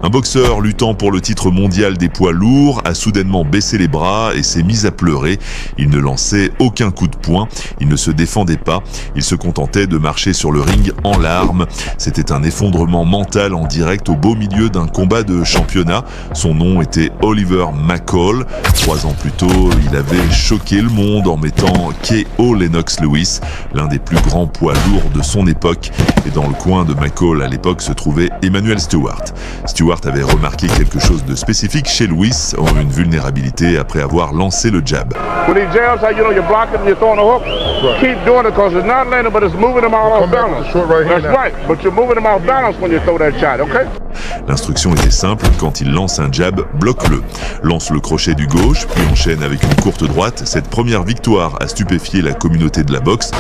Un boxeur luttant pour le titre mondial des poids lourds a soudainement baissé les bras et s'est mis à pleurer. Il ne lançait aucun coup de poing, il ne se défendait pas, il se contentait de marcher sur le ring en larmes. C'était un effondrement mental en direct au beau milieu d'un combat de championnat. Son nom était Oliver McCall. 3 ans plus tôt, il avait choqué le monde en mettant KO Lennox Lewis, l'un des plus grands poids lourds de son époque. Et dans le coin de McCall à l'époque se trouvait Emanuel Stewart. Stewart avait remarqué quelque chose de spécifique chez Lewis, une vulnérabilité après avoir lancé le jab. When he jabs, how you know you're blocking, you're throwing a hook. Right. Keep doing it because it's not landing, but it's moving him out of balance. That's right, but you're moving him out of balance when you throw that shot, okay? L'instruction était simple, quand il lance un jab, bloque-le. Lance le crochet du gauche, puis enchaîne avec une courte droite. Cette première victoire a stupéfié la communauté de la boxe.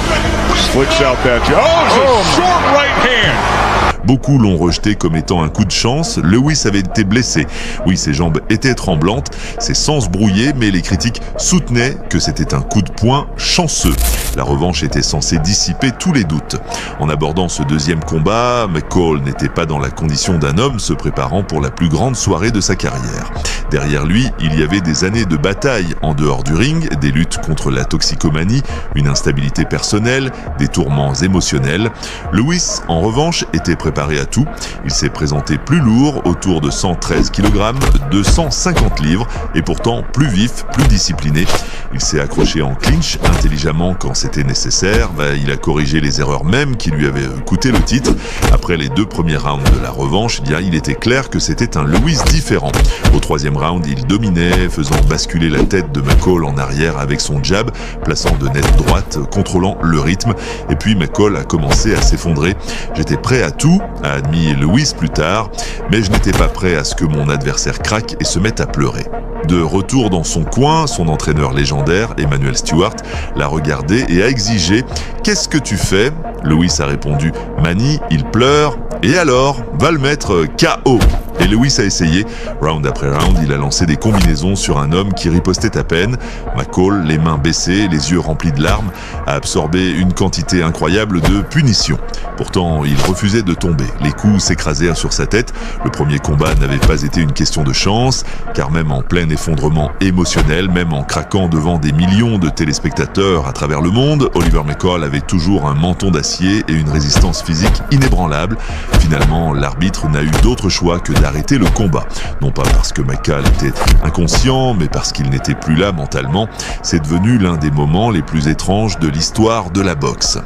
Beaucoup l'ont rejeté comme étant un coup de chance. Lewis avait été blessé. Oui, ses jambes étaient tremblantes, ses sens brouillés, mais les critiques soutenaient que c'était un coup de poing chanceux. La revanche était censée dissiper tous les doutes. En abordant ce deuxième combat, McCall n'était pas dans la condition d'un homme se préparant pour la plus grande soirée de sa carrière. Derrière lui, il y avait des années de bataille en dehors du ring, des luttes contre la toxicomanie, une instabilité personnelle, des tourments émotionnels. Lewis, en revanche, était préparé à tout. Il s'est présenté plus lourd, autour de 113 kg, 250 livres, et pourtant plus vif, plus discipliné. Il s'est accroché en clinch intelligemment quand c'était nécessaire. Il a corrigé les erreurs même qui lui avaient coûté le titre. Après les 2 premiers rounds de la revanche, il était clair que c'était un Lewis différent. Au 3e round, il dominait, faisant basculer la tête de McCall en arrière avec son jab, plaçant de nettes droites, contrôlant le rythme. Et puis McCall a commencé à s'effondrer. J'étais prêt à tout, a admis Lewis plus tard, mais je n'étais pas prêt à ce que mon adversaire craque et se mette à pleurer. De retour dans son coin, son entraîneur légendaire, Emanuel Stewart, l'a regardé et a exigé « Qu'est-ce que tu fais ?» Lewis a répondu « Manny, il pleure, et alors, va le mettre KO !» Et Lewis a essayé. Round après round, il a lancé des combinaisons sur un homme qui ripostait à peine. McCall, les mains baissées, les yeux remplis de larmes, a absorbé une quantité incroyable de punitions. Pourtant, il refusait de tomber. Les coups s'écrasèrent sur sa tête. Le premier combat n'avait pas été une question de chance, car même en plein effondrement émotionnel, même en craquant devant des millions de téléspectateurs à travers le monde, Oliver McCall avait toujours un menton d'acier et une résistance physique inébranlable. Finalement, l'arbitre n'a eu d'autre choix que d'arrêter le combat. Non pas parce que McCall était inconscient, mais parce qu'il n'était plus là mentalement. C'est devenu l'un des moments les plus étranges de l'histoire de la boxe.